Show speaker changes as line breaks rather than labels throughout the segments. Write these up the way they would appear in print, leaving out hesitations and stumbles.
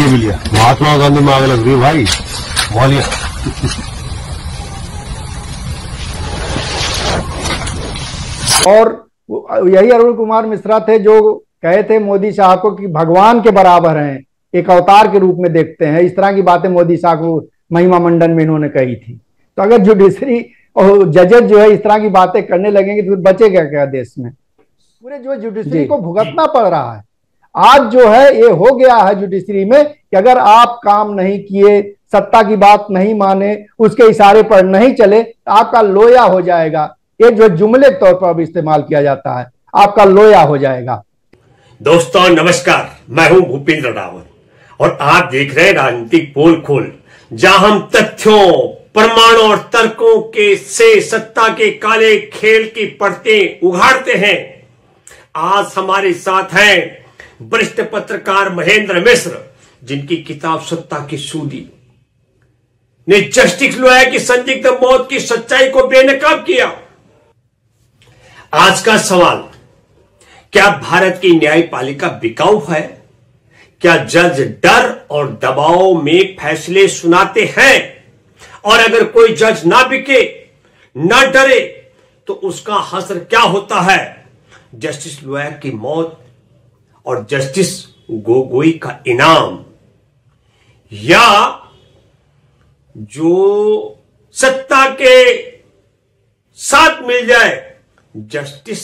ये भी लिया। महात्मा गांधी में आग लग रही है भाई, मौलिया।
और यही अरुण कुमार मिश्रा थे जो कहे थे मोदी शाह को कि भगवान के बराबर हैं, एक अवतार के रूप में देखते हैं। इस तरह की बातें मोदी शाह को महिमा मंडन में इन्होंने कही थी। तो अगर जुडिशरी और जजेस जो है इस तरह की बातें करने लगेंगे तो बचेगा क्या देश में? पूरे जो जुडिशरी को भुगतना पड़ रहा है। आज जो है ये हो गया है जुडिशरी में कि अगर आप काम नहीं किए, सत्ता की बात नहीं माने, उसके इशारे पर नहीं चले तो आपका लोया हो जाएगा। ये जो जुमले के तौर पर अब इस्तेमाल किया जाता है, आपका लोया हो जाएगा।
दोस्तों नमस्कार, मैं हूं भूपेंद्र रावत और आप देख रहे हैं राजनीतिक पोल खोल, जहां हम तथ्यों, प्रमाणों और तर्कों के से सत्ता के काले खेल की परतें उघाड़ते हैं। आज हमारे साथ हैं वरिष्ठ पत्रकार महेंद्र मिश्र, जिनकी किताब सत्ता की सूली ने जस्टिस लोया की संदिग्ध मौत की सच्चाई को बेनकाब किया। आज का सवाल, क्या भारत की न्यायपालिका बिकाऊ है? क्या जज डर और दबाव में फैसले सुनाते हैं? और अगर कोई जज ना बिके, ना डरे, तो उसका हश्र क्या होता है? जस्टिस लोया की मौत और जस्टिस गोगोई का इनाम, या जो सत्ता के साथ मिल जाए जस्टिस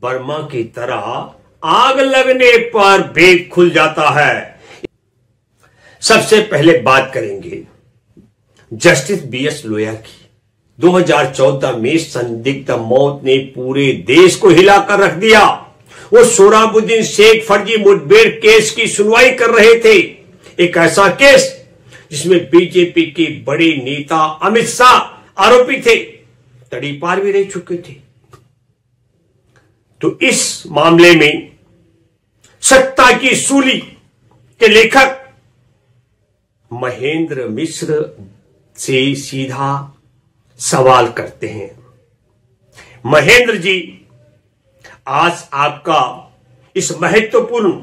वर्मा की तरह आग लगने पर भेद खुल जाता है। सबसे पहले बात करेंगे जस्टिस बीएस लोया की। 2014 में संदिग्ध मौत ने पूरे देश को हिलाकर रख दिया। वो सोहराबुद्दीन शेख फर्जी मुठभेड़ केस की सुनवाई कर रहे थे। एक ऐसा केस जिसमें बीजेपी के बड़े नेता अमित शाह आरोपी थे, तड़ीपार भी रह चुके थे। तो इस मामले में सत्ता की सूली के लेखक महेंद्र मिश्र से सीधा सवाल करते हैं। महेंद्र जी, आज आपका इस महत्वपूर्ण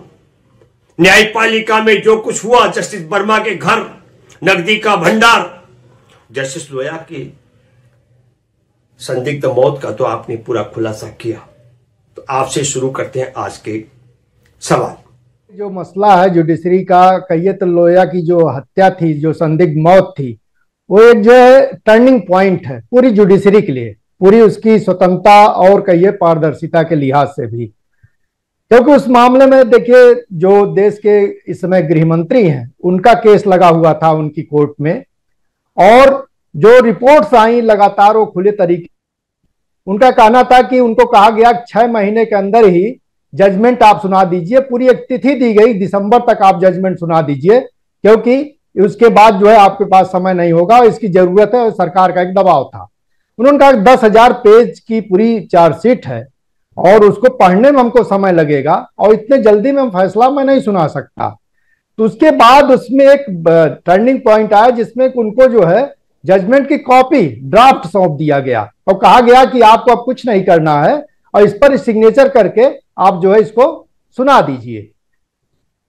न्यायपालिका में जो कुछ हुआ, जस्टिस वर्मा के घर, नकदी का भंडार, जस्टिस लोया की संदिग्ध मौत का तो आपने पूरा खुलासा किया। तो आपसे शुरू करते हैं आज के सवाल।
जो मसला है जुडिशरी का, कहिए तो लोया की जो हत्या थी, जो संदिग्ध मौत थी, वो एक जो है टर्निंग पॉइंट है पूरी जुडिशरी के लिए, पूरी उसकी स्वतंत्रता और कहिए पारदर्शिता के लिहाज से भी। क्योंकि उस मामले में देखिए, जो देश के इस समय गृह मंत्री हैं, उनका केस लगा हुआ था उनकी कोर्ट में, और जो रिपोर्ट्स आई लगातार वो खुले तरीके, उनका कहना था कि उनको कहा गया 6 महीने के अंदर ही जजमेंट आप सुना दीजिए। पूरी एक तिथि दी गई, दिसंबर तक आप जजमेंट सुना दीजिए, क्योंकि उसके बाद जो है आपके पास समय नहीं होगा, इसकी जरूरत है, सरकार का एक दबाव था। उन्होंने कहा 10,000 पेज की पूरी चार्जशीट है और उसको पढ़ने में हमको समय लगेगा और इतने जल्दी में फैसला मैं नहीं सुना सकता। तो उसके बाद उसमें एक टर्निंग पॉइंट आया जिसमें उनको जो है जजमेंट की कॉपी ड्राफ्ट सौंप दिया गया और कहा गया कि आपको अब कुछ नहीं करना है और इस पर सिग्नेचर करके आप जो है इसको सुना दीजिए।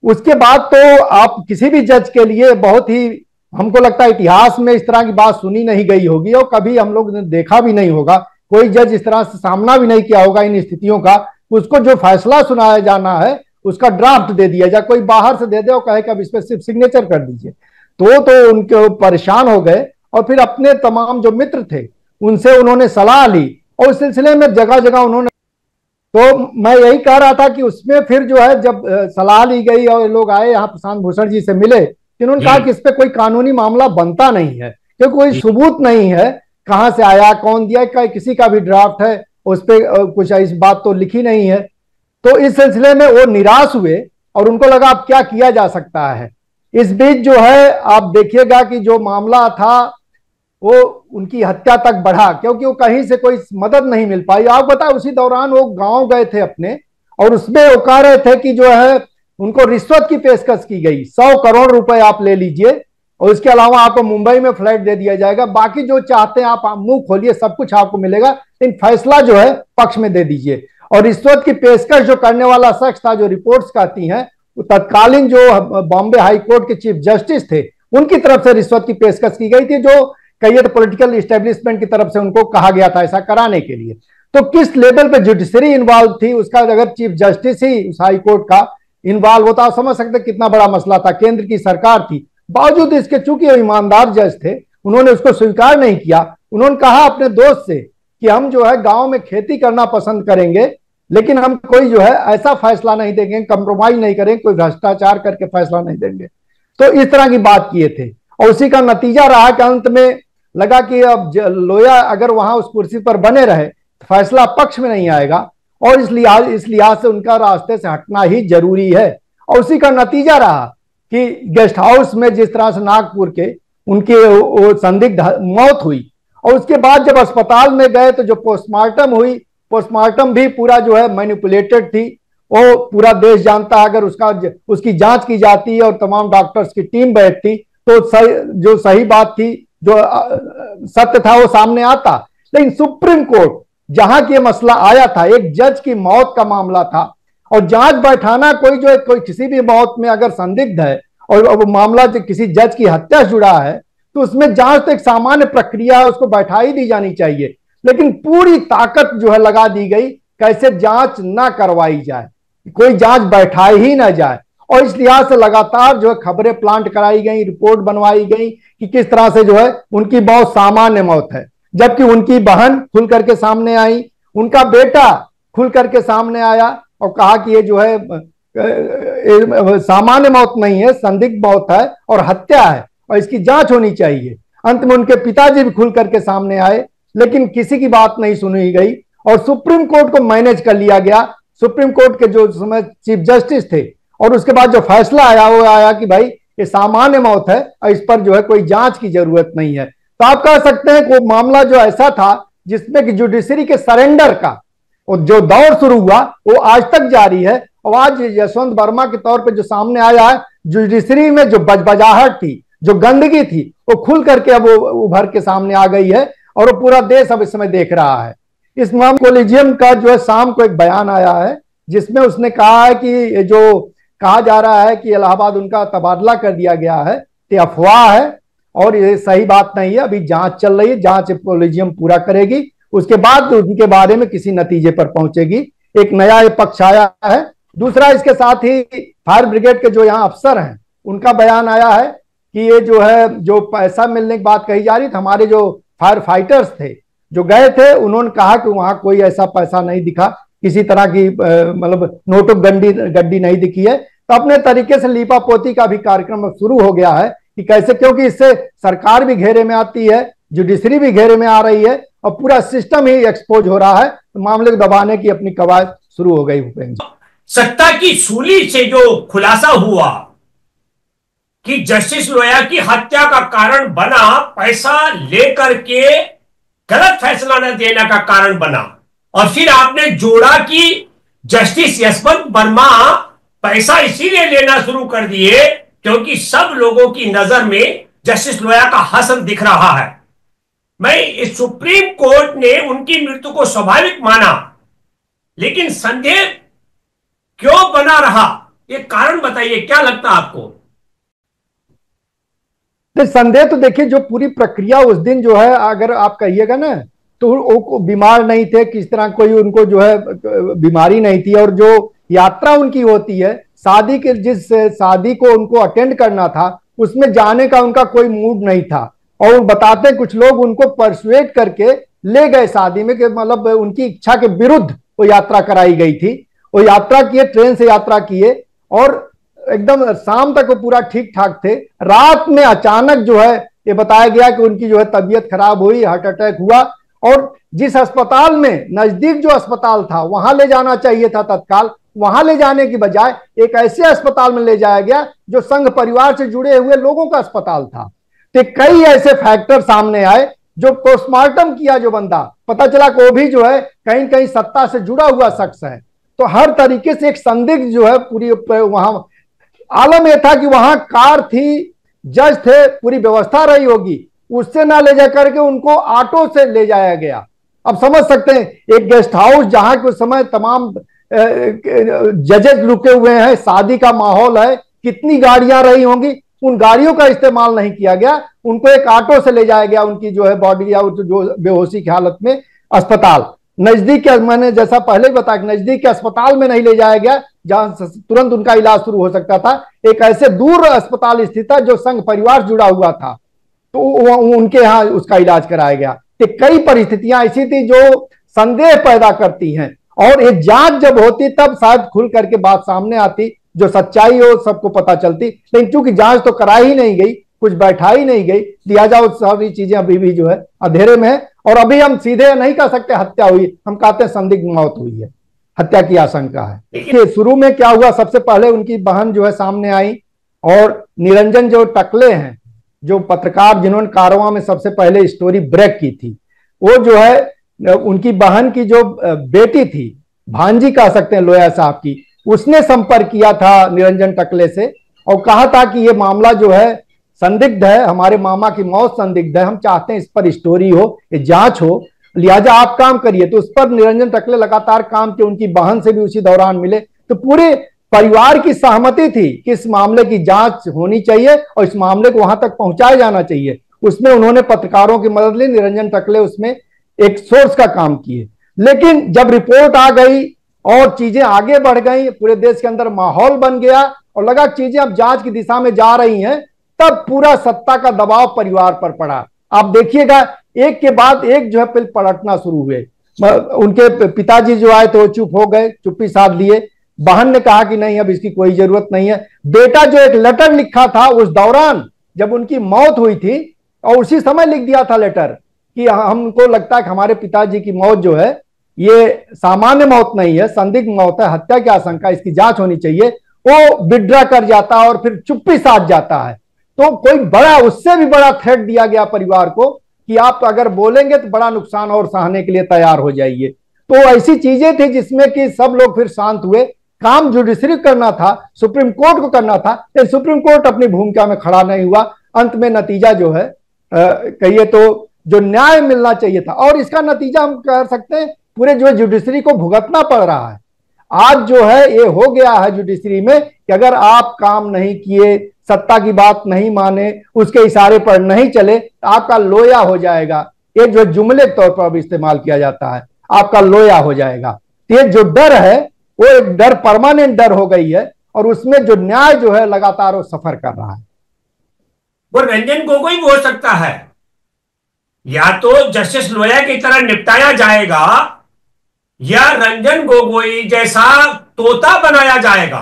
उसके बाद तो आप किसी भी जज के लिए बहुत ही, हमको लगता है इतिहास में इस तरह की बात सुनी नहीं गई होगी और कभी हम लोग ने देखा भी नहीं होगा। कोई जज इस तरह से सामना भी नहीं किया होगा इन स्थितियों का। उसको जो फैसला सुनाया जाना है उसका ड्राफ्ट दे दिया जाए, कोई बाहर से दे दे और कहे कि अब इस पर सिर्फ सिग्नेचर कर दीजिए। तो उनके परेशान हो गए और फिर अपने तमाम जो मित्र थे उनसे उन्होंने सलाह ली और उस सिलसिले में जगह जगह उन्होंने, तो मैं यही कह रहा था कि उसमें फिर जो है जब सलाह ली गई और लोग आए यहाँ प्रशांत भूषण जी से मिले, इन्होंने कहा कि इस पे कोई कानूनी मामला बनता नहीं है क्योंकि कोई सबूत नहीं है, कहां से आया, कौन दिया, किसी का भी ड्राफ्ट है उस पर कुछ इस बात तो लिखी नहीं है। तो इस सिलसिले में वो निराश हुए और उनको लगा अब क्या किया जा सकता है। इस बीच जो है आप देखिएगा कि जो मामला था वो उनकी हत्या तक बढ़ा क्योंकि वो कहीं से कोई मदद नहीं मिल पाई। आप बताए उसी दौरान वो गांव गए थे अपने और उसमें वो कह रहे थे कि जो है उनको रिश्वत की पेशकश की गई, 100 करोड़ रुपए आप ले लीजिए और इसके अलावा आपको मुंबई में फ्लैट दे दिया जाएगा, बाकी जो चाहते हैं आप मुंह खोलिए, सब कुछ आपको मिलेगा, लेकिन फैसला जो है पक्ष में दे दीजिए। और रिश्वत की पेशकश जो करने वाला शख्स था, जो रिपोर्ट्स कहती हैं, तत्कालीन जो बॉम्बे हाई कोर्ट के चीफ जस्टिस थे उनकी तरफ से रिश्वत की पेशकश की गई थी, जो कई पॉलिटिकल इस्टेब्लिशमेंट की तरफ से उनको कहा गया था ऐसा कराने के लिए। तो किस लेवल पे जुडिशरी इन्वॉल्व थी उसका, अगर चीफ जस्टिस ही उस हाई कोर्ट का इन्वॉल्व होता, आप समझ सकते कितना बड़ा मसला था। केंद्र की सरकार थी, बावजूद इसके चूंकि वो ईमानदार जज थे, उन्होंने उसको स्वीकार नहीं किया। उन्होंने कहा अपने दोस्त से कि हम जो है गांव में खेती करना पसंद करेंगे, लेकिन हम कोई जो है ऐसा फैसला नहीं देंगे, कंप्रोमाइज नहीं करेंगे, कोई भ्रष्टाचार करके फैसला नहीं देंगे। तो इस तरह की बात किए थे और उसी का नतीजा रहा कि अंत में लगा कि अब लोया अगर वहां उस कुर्सी पर बने रहे तो फैसला पक्ष में नहीं आएगा और इस लिहाज से उनका रास्ते से हटना ही जरूरी है। और उसी का नतीजा रहा कि गेस्ट हाउस में जिस तरह से नागपुर के उनकी संदिग्ध मौत हुई और उसके बाद जब अस्पताल में गए तो जो पोस्टमार्टम हुई, पोस्टमार्टम भी पूरा जो है मैनिपुलेटेड थी। वो पूरा देश जानता है, अगर उसकी जांच की जाती है और तमाम डॉक्टर्स की टीम बैठती तो जो सही बात थी, जो सत्य था वो सामने आता। लेकिन सुप्रीम कोर्ट जहां की मसला आया था, एक जज की मौत का मामला था और जांच बैठाना कोई किसी भी मौत में अगर संदिग्ध है और वो मामला जो किसी जज की हत्या से जुड़ा है तो उसमें जांच तो एक सामान्य प्रक्रिया है, उसको बैठा ही दी जानी चाहिए। लेकिन पूरी ताकत जो है लगा दी गई कैसे जांच ना करवाई जाए, कोई जांच बैठाई ही ना जाए। और इस लिहाज से लगातार जो है खबरें प्लांट कराई गई, रिपोर्ट बनवाई गई कि किस तरह से जो है उनकी बहुत सामान्य मौत है, जबकि उनकी बहन खुल करके सामने आई, उनका बेटा खुल करके सामने आया और कहा कि ये जो है सामान्य मौत नहीं है, संदिग्ध मौत है और हत्या है और इसकी जांच होनी चाहिए। अंत में उनके पिताजी भी खुल करके सामने आए, लेकिन किसी की बात नहीं सुनी गई और सुप्रीम कोर्ट को मैनेज कर लिया गया। सुप्रीम कोर्ट के जो समय चीफ जस्टिस थे और उसके बाद जो फैसला आया वो आया कि भाई ये सामान्य मौत है और इस पर जो है कोई जांच की जरूरत नहीं है। तो आप कह सकते हैं कि वो मामला जो ऐसा था जिसमें कि जुडिशरी के सरेंडर का और जो दौर शुरू हुआ वो आज तक जारी है। और आज यशवंत वर्मा के तौर पे जो सामने आया है, जुडिशरी में जो बजबजाहट थी, जो गंदगी थी, वो खुल करके अब वो उभर के सामने आ गई है और वो पूरा देश अब इस समय देख रहा है। इस मामले कोलिजियम का जो है शाम को एक बयान आया है जिसमें उसने कहा है कि जो कहा जा रहा है कि इलाहाबाद उनका तबादला कर दिया गया है, ये अफवाह है और ये सही बात नहीं है। अभी जांच चल रही है, जांच कोलिजियम पूरा करेगी, उसके बाद उनके बारे में किसी नतीजे पर पहुंचेगी। एक नया पक्ष आया है। दूसरा, इसके साथ ही फायर ब्रिगेड के जो यहाँ अफसर हैं उनका बयान आया है कि ये जो है जो पैसा मिलने की बात कही जा रही थी, हमारे जो फायर फाइटर्स थे जो गए थे उन्होंने कहा कि वहां कोई ऐसा पैसा नहीं दिखा, किसी तरह की मतलब नोटों गड्डी नहीं दिखी है। तो अपने तरीके से लीपापोती का भी कार्यक्रम शुरू हो गया है कि कैसे, क्योंकि इससे सरकार भी घेरे में आती है, जुडिशरी भी घेरे में आ रही है और पूरा सिस्टम ही एक्सपोज हो रहा है। तो मामले को दबाने की अपनी कवायद शुरू हो गई। भूपेंद्र जी,
सत्ता की सूली से जो खुलासा हुआ कि जस्टिस लोया की हत्या का कारण बना पैसा लेकर के गलत फैसला न देने का कारण बना, और फिर आपने जोड़ा कि जस्टिस यशवंत वर्मा पैसा इसीलिए लेना शुरू कर दिए क्योंकि सब लोगों की नजर में जस्टिस लोया का हसन दिख रहा है। मैं इस सुप्रीम कोर्ट ने उनकी मृत्यु को स्वाभाविक माना, लेकिन संदेह क्यों बना रहा, ये कारण बताइए, क्या लगता आपको?
संदेह तो देखिए, जो पूरी प्रक्रिया उस दिन जो है अगर आप कहिएगा ना तो वो बीमार नहीं थे, किस तरह कोई उनको जो है बीमारी नहीं थी, और जो यात्रा उनकी होती है शादी के, जिस शादी को उनको अटेंड करना था उसमें जाने का उनका कोई मूड नहीं था। और बताते कुछ लोग उनको परसुएट करके ले गए शादी में, कि मतलब उनकी इच्छा के विरुद्ध वो यात्रा कराई गई थी। वो यात्रा किए, ट्रेन से यात्रा किए और एकदम शाम तक वो पूरा ठीक ठाक थे। रात में अचानक जो है ये बताया गया कि उनकी जो है तबीयत खराब हुई, हार्ट अटैक हुआ, और जिस अस्पताल में नजदीक जो अस्पताल था वहां ले जाना चाहिए था तत्काल, वहां ले जाने की बजाय एक ऐसे अस्पताल में ले जाया गया जो संघ परिवार से जुड़े हुए लोगों का अस्पताल था। तो कई ऐसे फैक्टर सामने आए। जो पोस्टमार्टम किया जो बंदा, पता चला कि वो भी जो है कहीं कहीं सत्ता से जुड़ा हुआ शख्स है। तो हर तरीके से एक संदिग्ध जो है पूरी वहां आलम यह था कि वहां कार थी, जज थे, पूरी व्यवस्था रही होगी, उससे ना ले जाकर के उनको ऑटो से ले जाया गया। अब समझ सकते हैं एक गेस्ट हाउस जहां के उस समय तमाम जजेस रुके हुए हैं, शादी का माहौल है, कितनी गाड़ियां रही होंगी, उन गाड़ियों का इस्तेमाल नहीं किया गया। उनको एक ऑटो से ले जाया गया, उनकी जो है बॉडी या जो बेहोशी की हालत में अस्पताल नजदीक के, मैंने जैसा पहले बताया, नजदीक के अस्पताल में नहीं ले जाया गया जहां तुरंत उनका इलाज शुरू हो सकता था। एक ऐसे दूर अस्पताल स्थित था जो संघ परिवार जुड़ा हुआ था, तो उनके यहाँ उसका इलाज कराया गया। तो कई परिस्थितियां ऐसी थी जो संदेह पैदा करती हैं, और एक जांच जब होती तब शायद खुल करके बात सामने आती, जो सच्चाई हो सबको पता चलती। लेकिन चूंकि जांच तो कराई ही नहीं गई, कुछ बैठाई नहीं गई, लिहाजा वो सारी चीजें अभी भी जो है अंधेरे में है। और अभी हम सीधे नहीं कह सकते हत्या हुई, हम कहते हैं संदिग्ध मौत हुई है, हत्या की आशंका है। देखिए शुरू में क्या हुआ, सबसे पहले उनकी बहन जो है सामने आई, और निरंजन जो टकले हैं, जो पत्रकार जिन्होंने कारवां में सबसे पहले स्टोरी ब्रेक की थी, वो जो है उनकी बहन की जो बेटी थी, भांजी कह सकते हैं लोया साहब की, उसने संपर्क किया था निरंजन टकले से और कहा था कि ये मामला जो है संदिग्ध है, हमारे मामा की मौत संदिग्ध है, हम चाहते हैं इस पर स्टोरी हो, ये जांच हो, लिहाजा आप काम करिए। तो उस पर निरंजन टकले लगातार काम किए, उनकी बहन से भी उसी दौरान मिले। तो पूरे परिवार की सहमति थी कि इस मामले की जांच होनी चाहिए और इस मामले को वहां तक पहुंचाया जाना चाहिए। उसमें उन्होंने पत्रकारों की मदद ली, निरंजन टकले उसमें एक सोर्स का काम किए। लेकिन जब रिपोर्ट आ गई और चीजें आगे बढ़ गई, पूरे देश के अंदर माहौल बन गया और लगा चीजें अब जांच की दिशा में जा रही हैं, तब पूरा सत्ता का दबाव परिवार पर पड़ा। आप देखिएगा एक के बाद एक जो है पिल पलटना शुरू हुए। उनके पिताजी जो आए थे वो चुप हो गए, चुप्पी साध लिए। बहन ने कहा कि नहीं अब इसकी कोई जरूरत नहीं है। बेटा जो एक लेटर लिखा था उस दौरान जब उनकी मौत हुई थी, और उसी समय लिख दिया था लेटर कि हमको लगता है कि हमारे पिताजी की मौत जो है ये सामान्य मौत नहीं है, संदिग्ध मौत है, हत्या की आशंका, इसकी जांच होनी चाहिए, वो विड्रा कर जाता है और फिर चुप्पी साध जाता है। तो कोई बड़ा, उससे भी बड़ा थ्रेट दिया गया परिवार को कि आप अगर बोलेंगे तो बड़ा नुकसान और सहने के लिए तैयार हो जाइए। तो ऐसी चीजें थी जिसमें कि सब लोग फिर शांत हुए। काम जुडिशरी करना था, सुप्रीम कोर्ट को करना था, लेकिन सुप्रीम कोर्ट अपनी भूमिका में खड़ा नहीं हुआ। अंत में नतीजा जो है कहिए तो जो न्याय मिलना चाहिए था, और इसका नतीजा हम कह सकते हैं पूरे जो जुडिशरी को भुगतना पड़ रहा है। आज जो है ये हो गया है जुडिशरी में कि अगर आप काम नहीं किए, सत्ता की बात नहीं माने, उसके इशारे पर नहीं चले, तो आपका लोया हो जाएगा। ये जो जुमले के तौर पर अब इस्तेमाल किया जाता है, आपका लोया हो जाएगा। ये जो डर है वो एक डर, परमानेंट डर हो गई है, और उसमें जो न्याय जो है लगातार वो सफर कर रहा है।
वो रंजन गोगोई भी हो सकता है, या तो जस्टिस लोया की तरह निपटाया जाएगा या रंजन गोगोई जैसा तोता बनाया जाएगा।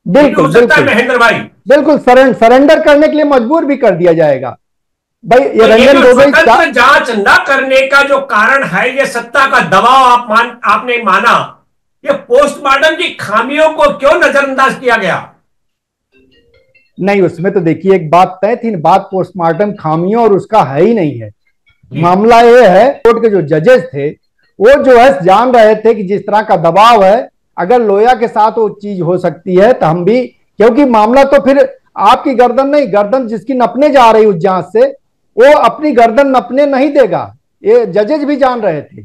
बिल्कुल,
हो सकता है महेंद्र भाई,
बिल्कुल सरेंडर करने के लिए मजबूर भी कर दिया जाएगा। भाई ये रंजन गोगोई
जांच न करने का जो कारण है, ये सत्ता का दबाव आपने माना, ये पोस्टमार्टम की खामियों को क्यों नजरअंदाज किया गया?
नहीं, उसमें तो देखिए एक बात तय थी, बात पोस्टमार्टम खामियों और उसका है ही नहीं है। मामला ये है, कोर्ट के जो जजेस थे वो जो है जान रहे थे कि जिस तरह का दबाव है, अगर लोया के साथ वो चीज हो सकती है तो हम भी, क्योंकि मामला तो फिर आपकी गर्दन नहीं, गर्दन जिसकी नपने जा रही उस जांच से, वो अपनी गर्दन नपने नहीं देगा। ये जजेस भी जान रहे थे।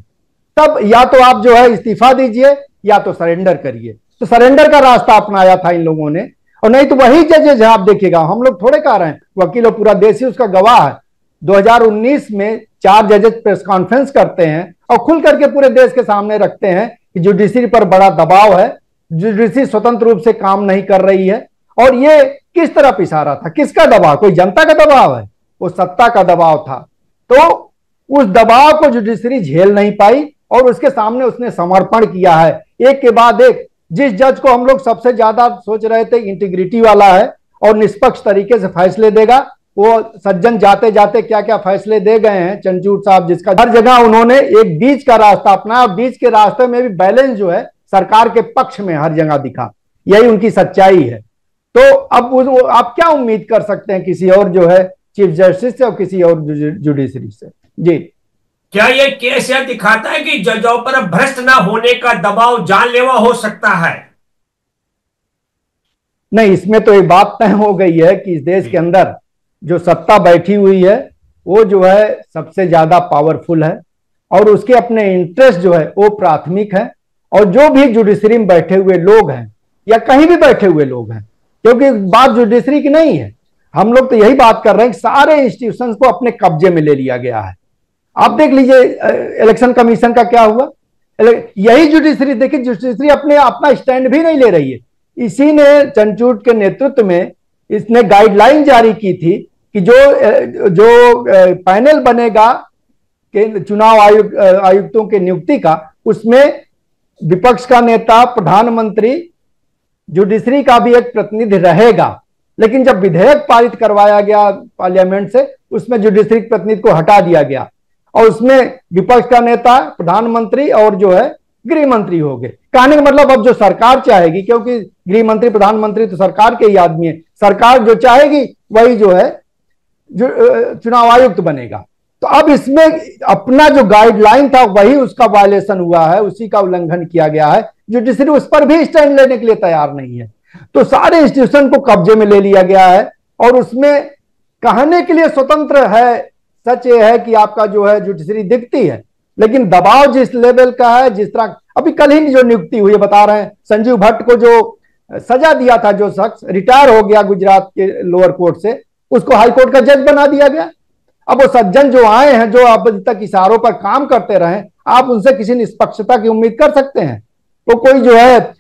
तब या तो आप जो है इस्तीफा दीजिए या तो सरेंडर करिए। तो सरेंडर का रास्ता अपनाया था इन लोगों ने, और नहीं तो वही जजेस है। आप देखिएगा, हम लोग थोड़े कह रहे हैं, वकील और पूरा देश ही उसका गवाह है। 2019 में 4 जजेस प्रेस कॉन्फ्रेंस करते हैं और खुल करके पूरे देश के सामने रखते हैं कि जुडिशरी पर बड़ा दबाव है, जुडिशरी स्वतंत्र रूप से काम नहीं कर रही है। और ये किस तरफ इशारा था, किसका दबाव? कोई जनता का दबाव है, वो सत्ता का दबाव था। तो उस दबाव को जुडिशरी झेल नहीं पाई और उसके सामने उसने समर्पण किया है, एक के बाद एक। जिस जज को हम लोग सबसे ज्यादा सोच रहे थे इंटीग्रिटी वाला है और निष्पक्ष तरीके से फैसले देगा, वो सज्जन जाते जाते क्या क्या फैसले दे गए हैं। चंद्रचूड़ साहब, जिसका हर जगह उन्होंने एक बीच का रास्ता अपनाया, और बीच के रास्ते में भी बैलेंस जो है सरकार के पक्ष में हर जगह दिखा। यही उनकी सच्चाई है। तो अब आप क्या उम्मीद कर सकते हैं किसी और जो है चीफ जस्टिस से और किसी और जुडिशरी से? जी,
क्या यह केस यह दिखाता है कि जजों पर भ्रष्ट ना होने का दबाव जानलेवा हो सकता है?
नहीं, इसमें तो एक बात तय हो गई है कि इस देश के अंदर जो सत्ता बैठी हुई है वो जो है सबसे ज्यादा पावरफुल है, और उसके अपने इंटरेस्ट जो है वो प्राथमिक है। और जो भी जुडिशरी में बैठे हुए लोग हैं या कहीं भी बैठे हुए लोग हैं, क्योंकि बात जुडिशरी की नहीं है, हम लोग तो यही बात कर रहे हैं कि सारे इंस्टीट्यूशंस को अपने कब्जे में ले लिया गया है। आप देख लीजिए इलेक्शन कमीशन का क्या हुआ, यही जुडिशरी, देखिए जुडिशरी अपना स्टैंड भी नहीं ले रही है। इसी ने चंद्रचूड़ के नेतृत्व में इसने गाइडलाइन जारी की थी कि जो पैनल बनेगा के चुनाव आयुक्तों के नियुक्ति का, उसमें विपक्ष का नेता, प्रधानमंत्री, जुडिशरी का भी एक प्रतिनिधि रहेगा। लेकिन जब विधेयक पारित करवाया गया पार्लियामेंट से, उसमें जुडिशरी प्रतिनिधि को हटा दिया गया और उसमें विपक्ष का नेता, प्रधानमंत्री और जो है गृह मंत्री हो गए। कहने का मतलब अब जो सरकार चाहेगी, क्योंकि गृह मंत्री, प्रधानमंत्री तो सरकार के ही आदमी है, सरकार जो चाहेगी वही जो है चुनाव आयुक्त बनेगा। तो अब इसमें अपना जो गाइडलाइन था वही उसका वायलेशन हुआ है, उसी का उल्लंघन किया गया है। जुडिशरी उस पर भी स्टैंड लेने के लिए तैयार नहीं है। तो सारे इंस्टीट्यूशन को कब्जे में ले लिया गया है और उसमें कहने के लिए स्वतंत्र है। सच ये है कि आपका जो है जुडिशरी दिखती है, लेकिन दबाव जिस लेवल का है, जिस तरह अभी कल ही जो नियुक्ति हुई है, बता रहे हैं संजीव भट्ट को जो सजा दिया था, जो शख्स रिटायर हो गया गुजरात के लोअर कोर्ट से, उसको हाई कोर्ट का जज बना दिया गया। अब वो सज्जन जो आए हैं, जो अब तक इशारों पर काम करते रहे, आप उनसे किसी निष्पक्षता की उम्मीद कर सकते हैं? तो कोई जो है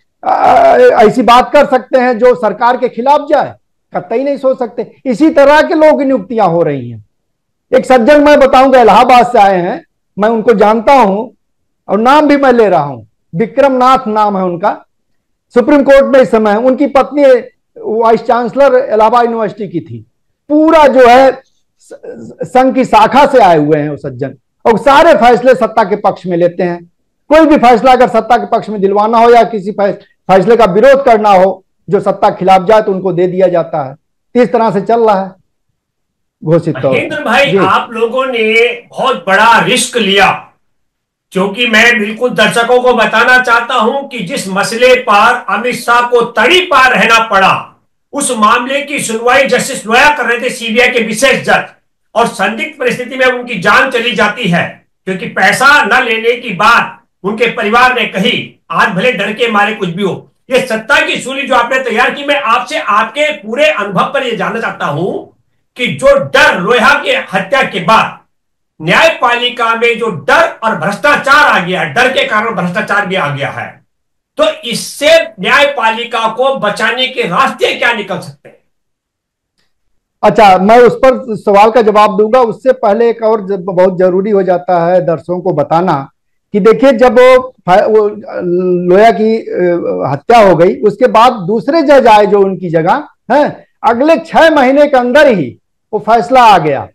ऐसी बात कर सकते हैं जो सरकार के खिलाफ जाए? कतई नहीं सोच सकते। इसी तरह के लोग नियुक्तियां हो रही हैं। एक सज्जन मैं बताऊंगा, इलाहाबाद से आए हैं, मैं उनको जानता हूं और नाम भी मैं ले रहा हूं, विक्रम नाथ नाम है उनका, सुप्रीम कोर्ट में इस समय। उनकी पत्नी वाइस चांसलर इलाहाबाद यूनिवर्सिटी की थी। पूरा जो है संघ की शाखा से आए हुए हैं वो सज्जन, और सारे फैसले सत्ता के पक्ष में लेते हैं। कोई भी फैसला अगर सत्ता के पक्ष में दिलवाना हो या किसी फैसले का विरोध करना हो जो सत्ता के खिलाफ जाए, तो उनको दे दिया जाता है। इस तरह से चल रहा है घोषित तौर।
महेंद्र भाई, आप लोगों ने बहुत बड़ा रिस्क लिया, क्योंकि मैं बिल्कुल दर्शकों को बताना चाहता हूं कि जिस मसले पर अमित शाह को तड़ी पार रहना पड़ा, उस मामले की सुनवाई जस्टिस लोया कर रहे थे, सीबीआई के विशेष जज, और संदिग्ध परिस्थिति में उनकी जान चली जाती है, क्योंकि पैसा न लेने की बात उनके परिवार ने कही। आज भले डर के मारे कुछ भी हो, ये सत्ता की सूली जो आपने तैयार की, मैं आपसे आपके पूरे अनुभव पर यह जानना चाहता हूं कि जो डर लोया की हत्या के बाद न्यायपालिका में जो डर और भ्रष्टाचार आ गया, डर के कारण भ्रष्टाचार भी आ गया है, तो इससे न्यायपालिका को बचाने के रास्ते क्या निकल सकते हैं?
अच्छा, मैं उस पर सवाल का जवाब दूंगा। उससे पहले एक और बहुत जरूरी हो जाता है दर्शकों को बताना कि देखिए, जब वो लोया की हत्या हो गई, उसके बाद दूसरे जज आए जो उनकी जगह है, अगले 6 महीने के अंदर ही वो फैसला आ गया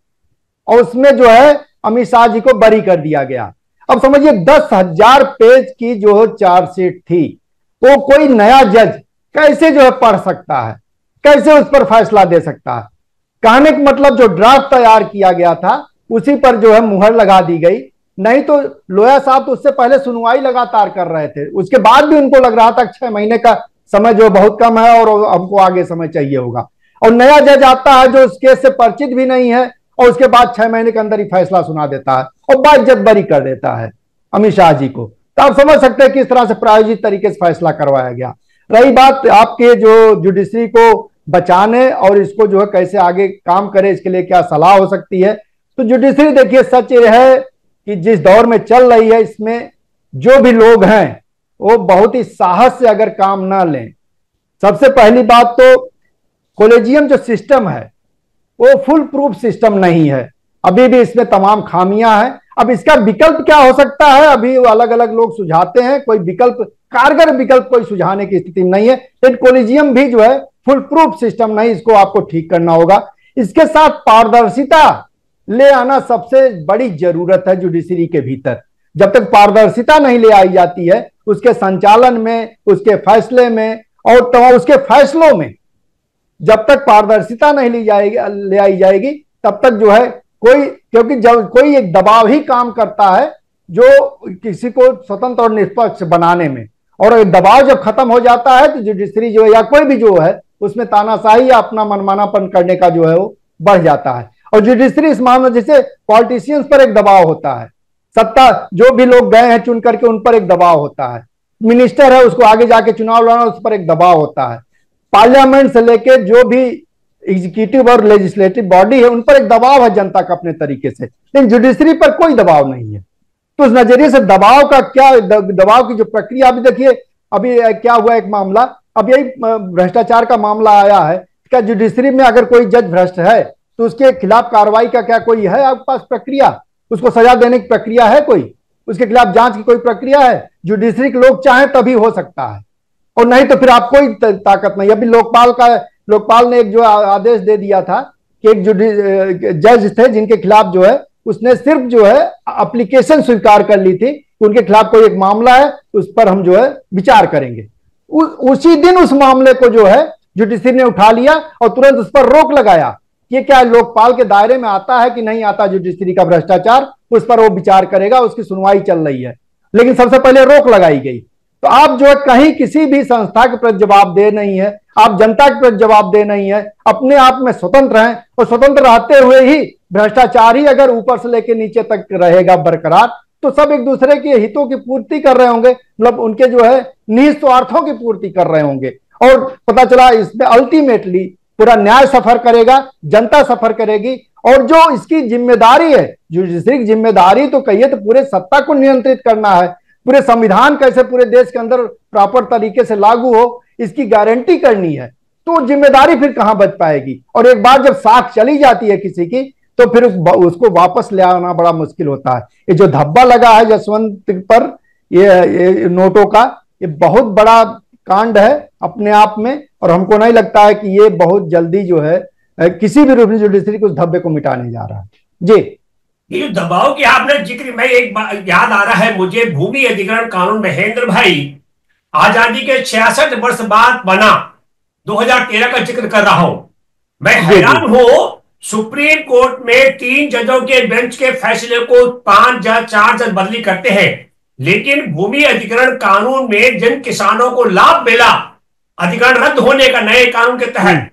और उसमें जो है अमित शाह जी को बरी कर दिया गया। अब समझिए 10,000 पेज की जो चार्जशीट थी, तो कोई नया जज कैसे जो है पढ़ सकता है, कैसे उस पर फैसला दे सकता है? कहने का मतलब जो ड्राफ्ट तैयार किया गया था उसी पर जो है मुहर लगा दी गई। नहीं तो लोया साहब तो उससे पहले सुनवाई लगातार कर रहे थे, उसके बाद भी उनको लग रहा था 6 महीने का समय जो बहुत कम है और हमको आगे समय चाहिए होगा। और नया जज आता है जो उस केस से परिचित भी नहीं है, और उसके बाद 6 महीने के अंदर ही फैसला सुना देता है और बाइज्जत बरी कर देता है अमित शाह जी को। तो आप समझ सकते हैं किस तरह से प्रायोजित तरीके से फैसला करवाया गया। रही बात आपके जो जुडिशरी को बचाने और इसको जो है कैसे आगे काम करे, इसके लिए क्या सलाह हो सकती है, तो जुडिशरी देखिए, सच ये है कि जिस दौर में चल रही है, इसमें जो भी लोग हैं वो बहुत ही साहस से अगर काम ना लें। सबसे पहली बात तो कॉलेजियम जो सिस्टम है वो फुल प्रूफ सिस्टम नहीं है, अभी भी इसमें तमाम खामियां हैं। अब इसका विकल्प क्या हो सकता है, अभी अलग अलग लोग सुझाते हैं, कोई विकल्प, कारगर विकल्प कोई सुझाने की स्थिति में नहीं है। लेकिन कॉलेजियम भी जो है फुल प्रूफ सिस्टम नहीं, इसको आपको ठीक करना होगा। इसके साथ पारदर्शिता ले आना सबसे बड़ी जरूरत है जुडिशरी के भीतर। जब तक पारदर्शिता नहीं ले आई जाती है उसके संचालन में, उसके फैसले में और तमाम उसके फैसलों में, जब तक पारदर्शिता नहीं ले आई जाएगी तब तक जो है कोई, क्योंकि जब कोई एक दबाव ही काम करता है जो किसी को स्वतंत्र और निष्पक्ष बनाने में, और दबाव जब खत्म हो जाता है तो जुडिशरी जो है या कोई भी जो है उसमें तानाशाही या अपना मनमानापन करने का जो है वो बढ़ जाता है। और जुडिशरी इस मामले जैसे पॉलिटिशियंस पर एक दबाव होता है, सत्ता जो भी लोग गए हैं चुन करके उन पर एक दबाव होता है, मिनिस्टर है उसको आगे जाके चुनाव लड़ना, उस पर एक दबाव होता है। पार्लियामेंट से लेके जो भी एग्जीक्यूटिव और लेजिस्लेटिव बॉडी है उन पर एक दबाव है जनता का अपने तरीके से, लेकिन जुडिशरी पर कोई दबाव नहीं है। तो उस नजरिए से दबाव का क्या, दबाव की जो प्रक्रिया, अभी देखिए अभी क्या हुआ एक मामला, अब यही भ्रष्टाचार का मामला आया है। क्या जुडिशरी में अगर कोई जज भ्रष्ट है तो उसके खिलाफ कार्रवाई का क्या कोई है आपके पास प्रक्रिया? उसको सजा देने की प्रक्रिया है कोई? उसके खिलाफ जांच की कोई प्रक्रिया है? जुडिशरी के लोग चाहें तभी हो सकता है, और नहीं तो फिर आप कोई ताकत नहीं। अभी लोकपाल ने एक जो आदेश दे दिया था कि एक जज थे जिनके खिलाफ जो है उसने सिर्फ जो है एप्लीकेशन स्वीकार कर ली थी, उनके खिलाफ कोई एक मामला है उस पर हम जो है विचार करेंगे। उसी दिन उस मामले को जो है जुडिशरी ने उठा लिया और तुरंत उस पर रोक लगाया। ये क्या लोकपाल के दायरे में आता है कि नहीं आता जुडिशरी का भ्रष्टाचार, उस पर वो विचार करेगा, उसकी सुनवाई चल रही है, लेकिन सबसे पहले रोक लगाई गई। तो आप जो है कहीं किसी भी संस्था के प्रति जवाबदेह नहीं है, आप जनता के प्रति जवाबदेह नहीं है, अपने आप में स्वतंत्र हैं, और स्वतंत्र रहते हुए ही भ्रष्टाचार ही अगर ऊपर से लेकर नीचे तक रहेगा बरकरार, तो सब एक दूसरे के हितों की पूर्ति कर रहे होंगे, मतलब उनके जो है निहित स्वार्थों की पूर्ति कर रहे होंगे। और पता चला इसमें अल्टीमेटली पूरा न्याय सफर करेगा, जनता सफर करेगी, और जो इसकी जिम्मेदारी है, जुडिशरी की जिम्मेदारी तो कहिए तो पूरे सत्ता को नियंत्रित करना है, पूरे संविधान कैसे पूरे देश के अंदर प्रॉपर तरीके से लागू हो इसकी गारंटी करनी है। तो जिम्मेदारी फिर कहां बच पाएगी? और एक बार जब साख चली जाती है किसी की तो फिर उसको वापस ले आना बड़ा मुश्किल होता है। ये जो धब्बा लगा है जसवंत पर, ये नोटों का, ये बहुत बड़ा कांड है अपने आप में, और हमको नहीं लगता है कि ये बहुत जल्दी जो है किसी भी रूप में जुडिशरी को उस धब्बे को मिटाने जा रहा है। जी,
ये दबाव की आपने जिक्र, मैं एक याद आ रहा है मुझे, भूमि अधिग्रहण कानून महेंद्र भाई आजादी के 66 वर्ष बाद बना, 2013 का जिक्र कर रहा हूं। मैं हैरान हूं, सुप्रीम कोर्ट में 3 जजों के बेंच के फैसले को 5 जज 4 जज बदली करते हैं, लेकिन भूमि अधिग्रहण कानून में जिन किसानों को लाभ मिला अधिग्रहण रद्द होने का नए कानून के तहत,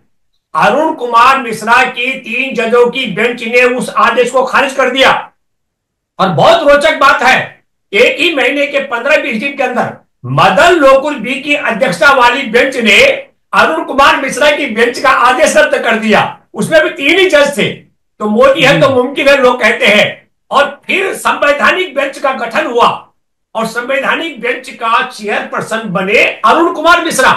अरुण कुमार मिश्रा की 3 जजों की बेंच ने उस आदेश को खारिज कर दिया। और बहुत रोचक बात है, एक ही महीने के 15-20 दिन के अंदर मदन लोकुल बी की अध्यक्षता वाली बेंच ने अरुण कुमार मिश्रा की बेंच का आदेश रद्द कर दिया। उसमें भी 3 ही जज थे। तो मोदी है तो मुमकिन है लोग कहते हैं। और फिर संवैधानिक बेंच का गठन हुआ और संवैधानिक बेंच का चेयरपर्सन बने अरुण कुमार मिश्रा।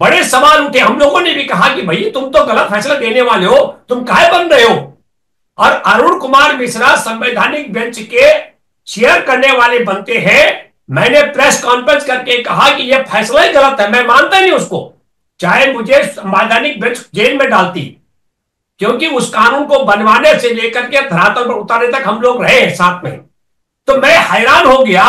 बड़े सवाल उठे, हम लोगों ने भी कहा कि भाई तुम तो गलत फैसला देने वाले हो, तुम काहे बन रहे हो? और अरुण कुमार मिश्रा संवैधानिक बेंच के चेयर करने वाले बनते हैं। मैंने प्रेस कॉन्फ्रेंस करके कहा कि यह फैसला ही गलत है, मैं मानता नहीं उसको, चाहे मुझे संवैधानिक बेंच जेल में डालती, क्योंकि उस कानून को बनवाने से लेकर के धरातल पर उतारने तक हम लोग रहे हैं साथ में। तो मैं हैरान हो गया।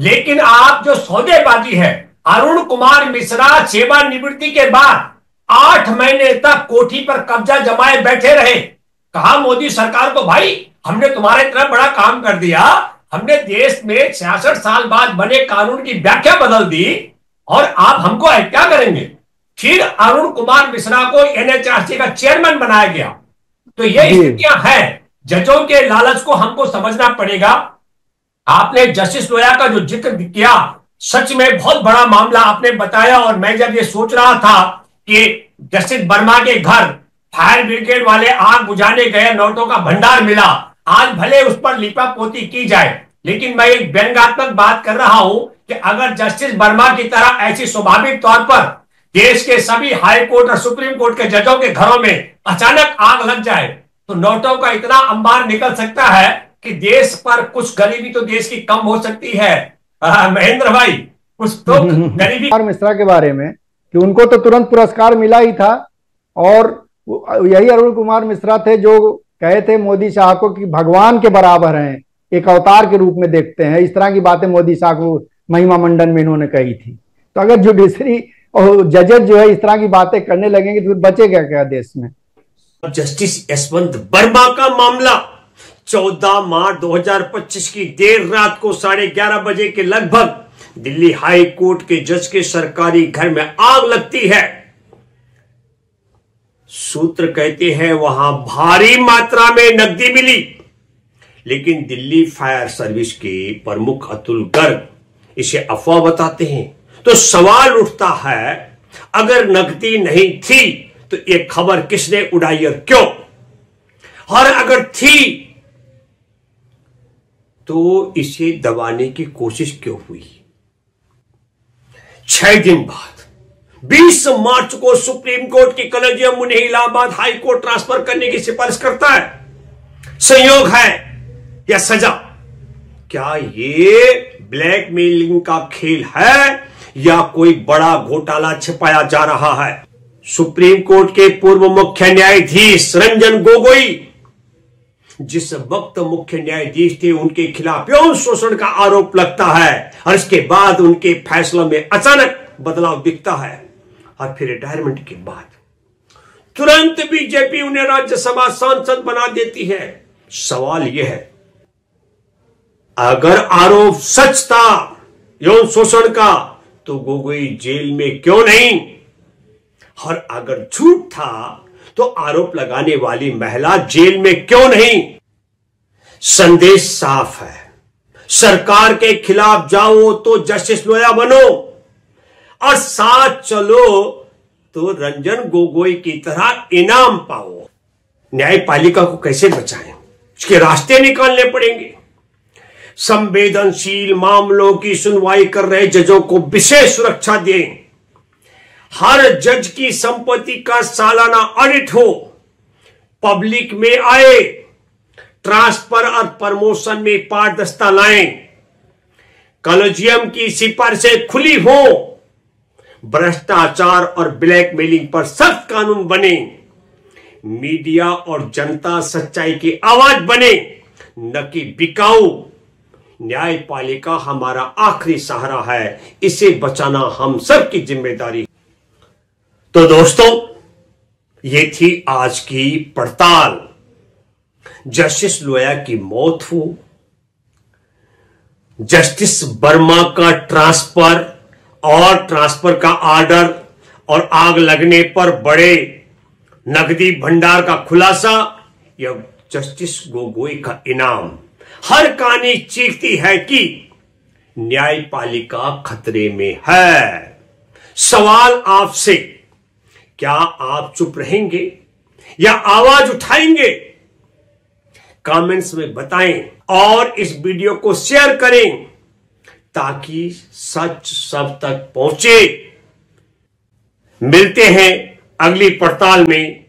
लेकिन आप जो सौदेबाजी है, अरुण कुमार मिश्रा सेवानिवृत्ति के बाद 8 महीने तक कोठी पर कब्जा जमाए बैठे रहे। कहा मोदी सरकार को, भाई हमने तुम्हारा इतना बड़ा काम कर दिया, हमने देश में 66 साल बाद बने कानून की व्याख्या बदल दी और आप हमको क्या करेंगे? फिर अरुण कुमार मिश्रा को एनएचआरसी का चेयरमैन बनाया गया। तो ये स्थितियां हैं, जजों के लालच को हमको समझना पड़ेगा। आपने जस्टिस लोया का जो जिक्र किया, सच में बहुत बड़ा मामला आपने बताया। और मैं जब ये सोच रहा था कि जस्टिस वर्मा के घर फायर ब्रिगेड वाले आग बुझाने गए, नोटों का भंडार मिला, आज भले उस पर लिपा पोती की जाए, लेकिन मैं एक व्यंग्यात्मक बात कर रहा हूं कि अगर जस्टिस वर्मा की तरह ऐसी स्वाभाविक तौर पर देश के सभी हाई कोर्ट और सुप्रीम कोर्ट के जजों के घरों में अचानक आग लग जाए, तो नोटों का इतना अंबार निकल सकता है कि देश पर कुछ गरीबी तो देश की कम हो सकती है। महेंद्र भाई, कुछ तो गरीबी।
मिश्रा के बारे में कि उनको तो तुरंत पुरस्कार मिला ही था, और यही अरुण कुमार मिश्रा थे जो कहे थे मोदी शाह को कि भगवान के बराबर हैं, एक अवतार के रूप में देखते हैं। इस तरह की बातें मोदी शाह को महिमा मंडन में इन्होंने कही थी। तो अगर जुडिशरी और जजेस जो है इस तरह की बातें करने लगेंगे तो बचेगा क्या देश में?
जस्टिस यशवंत वर्मा का मामला 14 मार्च 2025 की देर रात को 11:30 बजे के लगभग दिल्ली हाई कोर्ट के जज के सरकारी घर में आग लगती है। सूत्र कहते हैं वहां भारी मात्रा में नकदी मिली, लेकिन दिल्ली फायर सर्विस के प्रमुख अतुल गर्ग इसे अफवाह बताते हैं। तो सवाल उठता है, अगर नकदी नहीं थी तो ये खबर किसने उड़ाई और क्यों? और अगर थी तो इसे दबाने की कोशिश क्यों हुई? 6 दिन बाद 20 मार्च को सुप्रीम कोर्ट की कॉलेजियम उन्हें इलाहाबाद हाई कोर्ट ट्रांसफर करने की सिफारिश करता है। संयोग है या सजा? क्या ये ब्लैकमेलिंग का खेल है या कोई बड़ा घोटाला छिपाया जा रहा है? सुप्रीम कोर्ट के पूर्व मुख्य न्यायाधीश रंजन गोगोई, जिस वक्त मुख्य न्यायाधीश थे, उनके खिलाफ यौन शोषण का आरोप लगता है और इसके बाद उनके फैसलों में अचानक बदलाव दिखता है और फिर रिटायरमेंट के बाद तुरंत बीजेपी उन्हें राज्यसभा सांसद बना देती है। सवाल यह है, अगर आरोप सच था यौन शोषण का तो गोगोई जेल में क्यों नहीं? और अगर झूठ था तो आरोप लगाने वाली महिला जेल में क्यों नहीं? संदेश साफ है, सरकार के खिलाफ जाओ तो जस्टिस लोया बनो और साथ चलो तो रंजन गोगोई की तरह इनाम पाओ। न्यायपालिका को कैसे बचाएं? इसके रास्ते निकालने पड़ेंगे। संवेदनशील मामलों की सुनवाई कर रहे जजों को विशेष सुरक्षा दें। हर जज की संपत्ति का सालाना ऑडिट हो, पब्लिक में आए, ट्रांसफर और प्रमोशन में पारदर्शिता लाएं, कॉलेजियम की सिफारिशें खुली हो, भ्रष्टाचार और ब्लैकमेलिंग पर सख्त कानून बने, मीडिया और जनता सच्चाई की आवाज बने, न कि बिकाऊ। न्यायपालिका हमारा आखिरी सहारा है, इसे बचाना हम सबकी जिम्मेदारी। तो दोस्तों, ये थी आज की पड़ताल। जस्टिस लोया की मौत हो, जस्टिस वर्मा का ट्रांसफर का ऑर्डर और आग लगने पर बड़े नकदी भंडार का खुलासा या जस्टिस गोगोई का इनाम, हर कहानी चीखती है कि न्यायपालिका खतरे में है। सवाल आपसे, क्या आप चुप रहेंगे या आवाज उठाएंगे? कमेंट्स में बताएं और इस वीडियो को शेयर करें ताकि सच सब तक पहुंचे। मिलते हैं अगली पड़ताल में।